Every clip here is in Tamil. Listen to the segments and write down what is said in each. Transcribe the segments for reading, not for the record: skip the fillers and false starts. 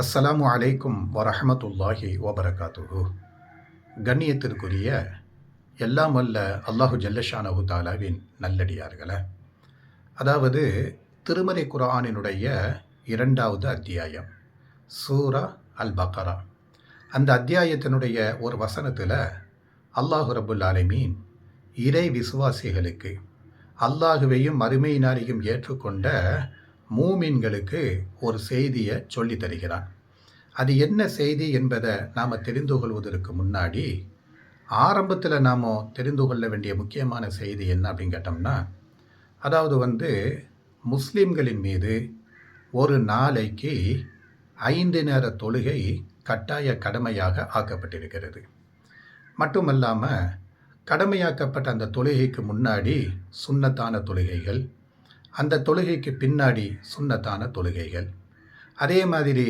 அஸ்ஸலாமு அலைக்கும் வரஹமத்துல்லாஹி வபரகாத்துஹு. கண்ணியத்திற்குரிய எல்லாம் வல்ல அல்லாஹு ஜல்லஷானஹு தாலாவின் நல்லடியார்களே, அதாவது திருமறை குர்ஆனினுடைய 2வது அத்தியாயம் சூரா அல் பக்கரா. அந்த அத்தியாயத்தினுடைய ஒரு வசனத்தில் அல்லாஹு ரப்புல் ஆலமீன் இறை விசுவாசிகளுக்கு, அல்லாஹுவையும் மறுமை நாளையும் ஏற்றுக்கொண்ட மூமின்களுக்கு ஒரு செய்தியை சொல்லி தருகிறான். அது என்ன செய்தி என்பதை நாம் தெரிந்து கொள்வதற்கு முன்னாடி ஆரம்பத்தில் நாம் தெரிந்து கொள்ள வேண்டிய முக்கியமான செய்தி என்ன அப்படின்னு கேட்டோம்னா, அதாவது முஸ்லீம்களின் மீது ஒரு நாளைக்கு 5 நேர தொழுகை கட்டாய கடமையாக ஆக்கப்பட்டிருக்கிறது. மட்டுமல்லாமல் கடமையாக்கப்பட்ட அந்த தொழுகைக்கு முன்னாடி சுன்னத்தான தொழுகைகள், அந்த தொழுகைக்கு பின்னாடி சுன்னத்தான தொழுகைகள், அதே மாதிரி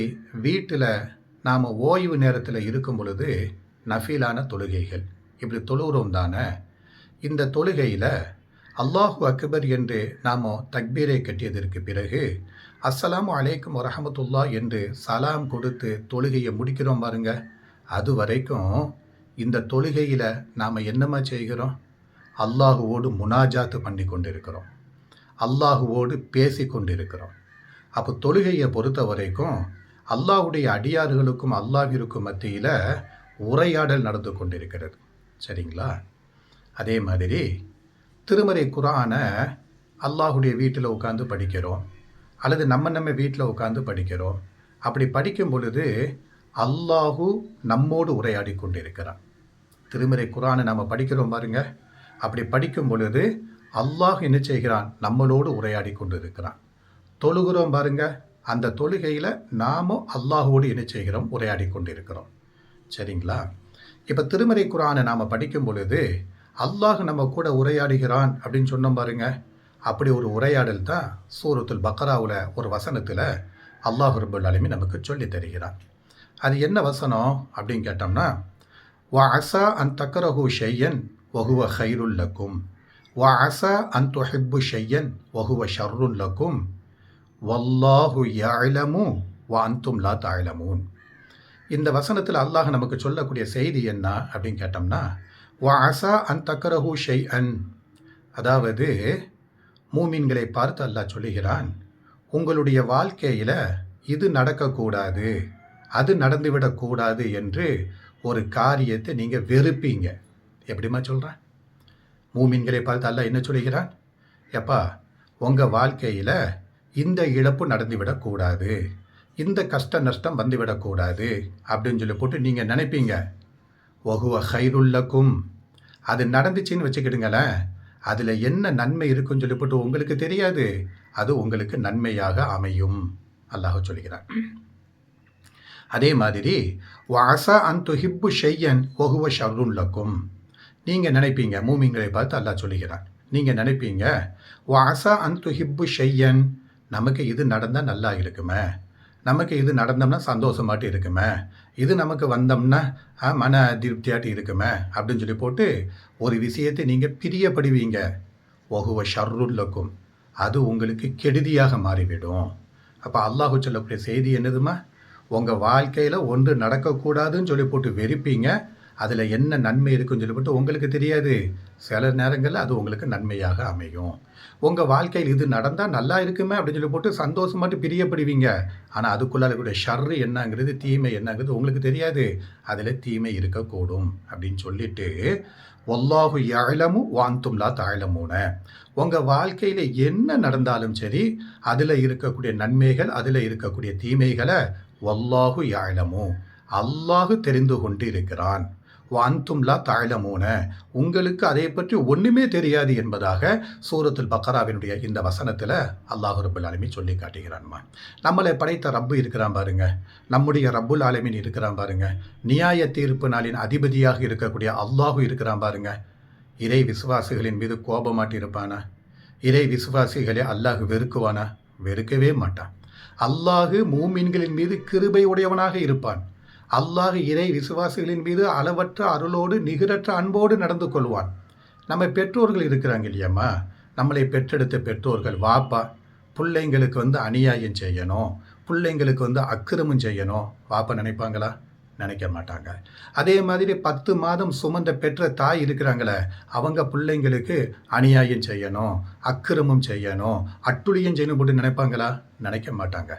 வீட்டில் நாம் ஓய்வு நேரத்தில் இருக்கும் பொழுது நஃபீலான தொழுகைகள், இப்படி தொழுகிறோம் தானே. இந்த தொழுகையில் அல்லாஹு அக்பர் என்று நாம் தக்பீரை கட்டியதற்கு பிறகு அஸ்ஸலாமு அலைக்கும் வரஹமத்துல்லா என்று சலாம் கொடுத்து தொழுகையை முடிக்கிறோம் பாருங்க. அது வரைக்கும் இந்த தொழுகையில் நாம் என்னமா செய்கிறோம்? அல்லாஹுவோடு முனாஜாத்து பண்ணி கொண்டிருக்கிறோம், அல்லாஹுவோடு பேசி கொண்டிருக்கிறோம். அப்போ தொழுகையை பொறுத்த வரைக்கும் அல்லாஹுடைய அடியார்களுக்கும் அல்லாஹிற்கும் மத்தியில் உரையாடல் நடந்து கொண்டிருக்கிறது. சரிங்களா? அதே மாதிரி திருமறை குர்ஆனை அல்லாஹுடைய வீட்டில் உட்காந்து படிக்கிறோம், அல்லது நம்ம வீட்டில் உட்காந்து படிக்கிறோம். அப்படி படிக்கும் பொழுது அல்லாஹு நம்மோடு உரையாடி கொண்டிருக்கிறான். திருமறை குர்ஆனை நாம் படிக்கிறோம் பாருங்க. அப்படி படிக்கும் பொழுது அல்லாஹ் என்ன செய்கிறான்? நம்மளோடு உரையாடி கொண்டிருக்கிறான். தொழுகிறோம் பாருங்க, அந்த தொழுகையில் நாமும் அல்லாஹோடு என்ன செய்கிறோம்? உரையாடி கொண்டிருக்கிறோம். சரிங்களா? இப்போ திருமறை குர்ஆனை நாம் படிக்கும் பொழுது அல்லாஹ் நம்ம கூட உரையாடுகிறான் அப்படின்னு சொன்னோம் பாருங்க. அப்படி ஒரு உரையாடல் தான் சூரத்துல் பக்கராவில் ஒரு வசனத்தில் அல்லாஹ் ரப்புல் ஆலமீன் நமக்கு சொல்லி தருகிறான். அது என்ன வசனம் அப்படின்னு கேட்டோம்னா, வ அஸா அன் தக்ரஹு ஷையன் வஹுவ கைருல் லக்கும் வ அஸா அன் துஹிப்பு ஷையன் வஹுவ ஷர்ருல் லக்கும் வல்லாஹு யஅலமு வ அன்தும் லா தஅலமூன். இந்த வசனத்தில் அல்லாஹ் நமக்கு சொல்லக்கூடிய செய்தி என்ன அப்படின்னு கேட்டோம்னா, வ அஸா அன் தக்ரஹு ஷைஅன், அதாவது மூமின்களை பார்த்து அல்லாஹ் சொல்லுகிறான், உங்களுடைய வாழ்க்கையில் இது நடக்கக்கூடாது, அது நடந்துவிடக்கூடாது என்று ஒரு காரியத்தை நீங்கள் வெறுப்பீங்க. எப்படிமா சொல்கிறேன்? மூமின்களை பார்த்து அல்லாஹ் என்ன சொல்லுகிறான்? எப்பா, உங்கள் வாழ்க்கையில் இந்த இழப்பு நடந்துவிடக்கூடாது, இந்த கஷ்ட நஷ்டம் வந்துவிடக்கூடாது அப்படின்னு சொல்லி போட்டு நீங்கள் நினைப்பீங்க. வஹுவ கைருல் லக்கும், அது நடந்துச்சின்னு வச்சுக்கிடுங்களேன், அதில் என்ன நன்மை இருக்குன்னு சொல்லி போட்டு உங்களுக்கு தெரியாது, அது உங்களுக்கு நன்மையாக அமையும் அல்லாஹ் சொல்கிறான். அதே மாதிரி வஅஸா அன் துஹிப்பு ஷையன் வஹுவ ஷர்ருல் லக்கும், நீங்கள் நினைப்பீங்க, மூமின்களை பார்த்து அல்லாஹ் சொல்கிறான், நீங்கள் நினைப்பீங்க வஅஸா அன் துஹிப்பு ஷையன், நமக்கு இது நடந்தால் நல்லா இருக்குமே, நமக்கு இது நடந்தோம்னா சந்தோஷமாட்டு இருக்குமே, இது நமக்கு வந்தோம்னா மன திருப்தியாட்டு இருக்குமே அப்படின்னு சொல்லி போட்டு ஒரு விஷயத்தை நீங்கள் பிரியப்படுவீங்க. வஹுவ ஷர்ருல் லக்கும், அது உங்களுக்கு கெடுதியாக மாறிவிடும். அப்போ அல்லாஹ் சொல்லக்கூடிய செய்தி என்னதுமா? உங்கள் வாழ்க்கையில் ஒன்று நடக்கக்கூடாதுன்னு சொல்லி போட்டு வெறுப்பீங்க, அதில் என்ன நன்மை இருக்குன்னு சொல்லி போட்டு உங்களுக்கு தெரியாது. சில நேரங்களில் அது உங்களுக்கு நன்மையாக அமையும். உங்கள் வாழ்க்கையில் இது நடந்தால் நல்லா இருக்குமே அப்படின்னு சொல்லி போட்டு சந்தோஷமாட்டு பிரியப்படுவீங்க. ஆனால் அதுக்குள்ளால கூட ஷர்ரு என்னங்கிறது, தீமை என்னங்கிறது உங்களுக்கு தெரியாது, அதில் தீமை இருக்கக்கூடும் அப்படின்னு சொல்லிட்டு வல்லாஹு யஅலமு வ அன்தும் லா தஅலமூன, உங்கள் வாழ்க்கையில் என்ன நடந்தாலும் சரி, அதில் இருக்கக்கூடிய நன்மைகள், அதில் இருக்கக்கூடிய தீமைகளை வல்லாஹு யஅலமு, அல்லாஹு தெரிந்து கொண்டு இருக்கிறான். வ அன்தும் லா தஅலமூன, உங்களுக்கு அதை பற்றி ஒன்றுமே தெரியாது என்பதாக சூரத்துல் பக்கராவினுடைய இந்த வசனத்தில் அல்லாஹ் ரப்புல் ஆலமீன் சொல்லி காட்டுகிறான்மா. நம்மளை படைத்த ரப்பு இருக்கிறான் பாருங்க, நம்முடைய ரப்புல் ஆலமீன் இருக்கிறான் பாருங்க, நியாய தீர்ப்பு நாளின் அதிபதியாக இருக்கக்கூடிய அல்லாஹு இருக்கிறான் பாருங்க. இறை விசுவாசிகளின் மீது கோபமாட்டி இருப்பானா? இறை விசுவாசிகளை அல்லாஹ் வெறுக்குவானா? வெறுக்கவே மாட்டான். அல்லாஹு மூமின்களின் மீது கிருபை உடையவனாக இருப்பான். அல்லாஹ் இறை விசுவாசிகளின் மீது அளவற்ற அருளோடு நிகரற்ற அன்போடு நடந்து கொள்வான். நம்ம பெற்றோர்கள் இருக்கிறாங்க இல்லையம்மா, நம்மளை பெற்றெடுத்த பெற்றோர்கள், வாப்பா பிள்ளைங்களுக்கு அநியாயம் செய்யணும், பிள்ளைங்களுக்கு அக்கிரமம் செய்யணும் வாப்பா நினைப்பாங்களா? நினைக்க மாட்டாங்க. அதே மாதிரி 10 மாதம் சுமந்த பெற்ற தாய் இருக்கிறாங்களே, அவங்க பிள்ளைங்களுக்கு அநியாயம் செய்யணும், அக்கிரமம் செய்யணும், அட்டுழியம் செய்யணும் போட்டு நினைப்பாங்களா? நினைக்க மாட்டாங்க.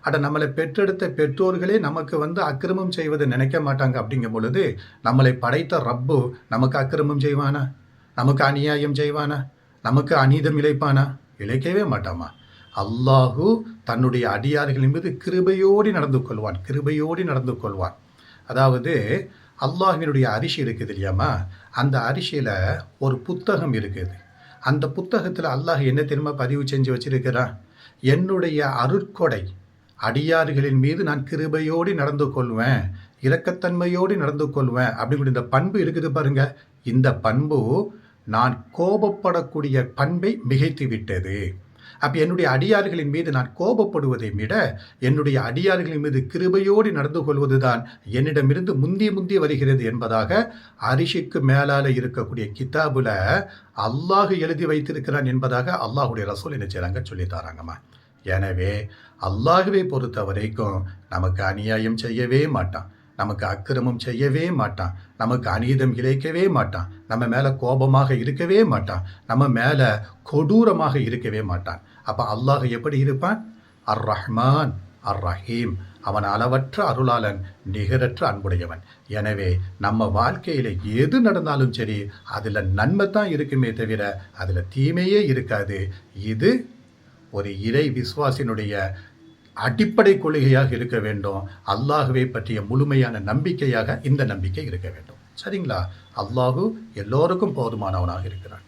அட நம்மளை பெற்றெடுத்த பெற்றோர்களே நமக்கு அக்கிரமம் செய்வதை நினைக்க மாட்டாங்க அப்படிங்கும் பொழுது, நம்மளை படைத்த ரப்பு நமக்கு அக்கிரமம் செய்வானா? நமக்கு அநியாயம் செய்வானா? நமக்கு அநீதம் இழைப்பானா? இழைக்கவே மாட்டாமா. அல்லாஹு தன்னுடைய அடியார்களின் மீது கிருபையோடு நடந்து கொள்வான், கிருபையோடு நடந்து கொள்வான். அதாவது அல்லாஹ்வினுடைய அரிசி இருக்குது இல்லையாம்மா, அந்த அரிசியில் ஒரு புத்தகம் இருக்குது. அந்த புத்தகத்தில் அல்லாஹ் என்ன தெரியுமா பதிவு செஞ்சு வச்சிருக்கிறான்? என்னுடைய அருட்கொடை அடியார்களின் மீது நான் கிருபையோடு நடந்து கொள்வேன், இரக்கத்தன்மையோடு நடந்து கொள்வேன் அப்படிங்கிற இந்த பண்பு இருக்குது பாருங்க. இந்த பண்பு நான் கோபப்படக்கூடிய பண்பை மிகைத்து விட்டது. அப்போ என்னுடைய அடியார்களின் மீது நான் கோபப்படுவதை விட என்னுடைய அடியார்களின் மீது கிருபையோடு நடந்து கொள்வதுதான் என்னிடமிருந்து முந்தி வருகிறது என்பதாக அரிசிக்கு மேலால இருக்கக்கூடிய கிதாபுல அல்லாஹ் எழுதி வைத்திருக்கிறான் என்பதாக அல்லாஹுடைய ரசூல் என்ன செய்றாங்க சொல்லி தராங்கம்மா. எனவே அல்லாஹுவை பொறுத்த வரைக்கும் நமக்கு அநியாயம் செய்யவே மாட்டான், நமக்கு அக்கிரமம் செய்யவே மாட்டான், நமக்கு அநீதம் இழைக்கவே மாட்டான், நம்ம மேலே கோபமாக இருக்கவே மாட்டான், நம்ம மேலே கொடூரமாக இருக்கவே மாட்டான். அப்போ அல்லாஹ் எப்படி இருப்பான்? அர் ரஹ்மான் அர் ரஹீம். அவன் அளவற்ற அருளாளன், நிகரற்ற அன்புடையவன். எனவே நம்ம வாழ்க்கையில் எது நடந்தாலும் சரி, அதில் நன்மை தான் இருக்குமே தவிர அதில் தீமையே இருக்காது. இது ஒரு இறை விசுவாசினுடைய அடிப்படை கொள்கையாக இருக்க வேண்டும். அல்லாஹுவை பற்றிய முழுமையான நம்பிக்கையாக இந்த நம்பிக்கை இருக்க வேண்டும். சரிங்களா? அல்லாஹு எல்லோருக்கும் போதுமானவனாக இருக்கிறான்.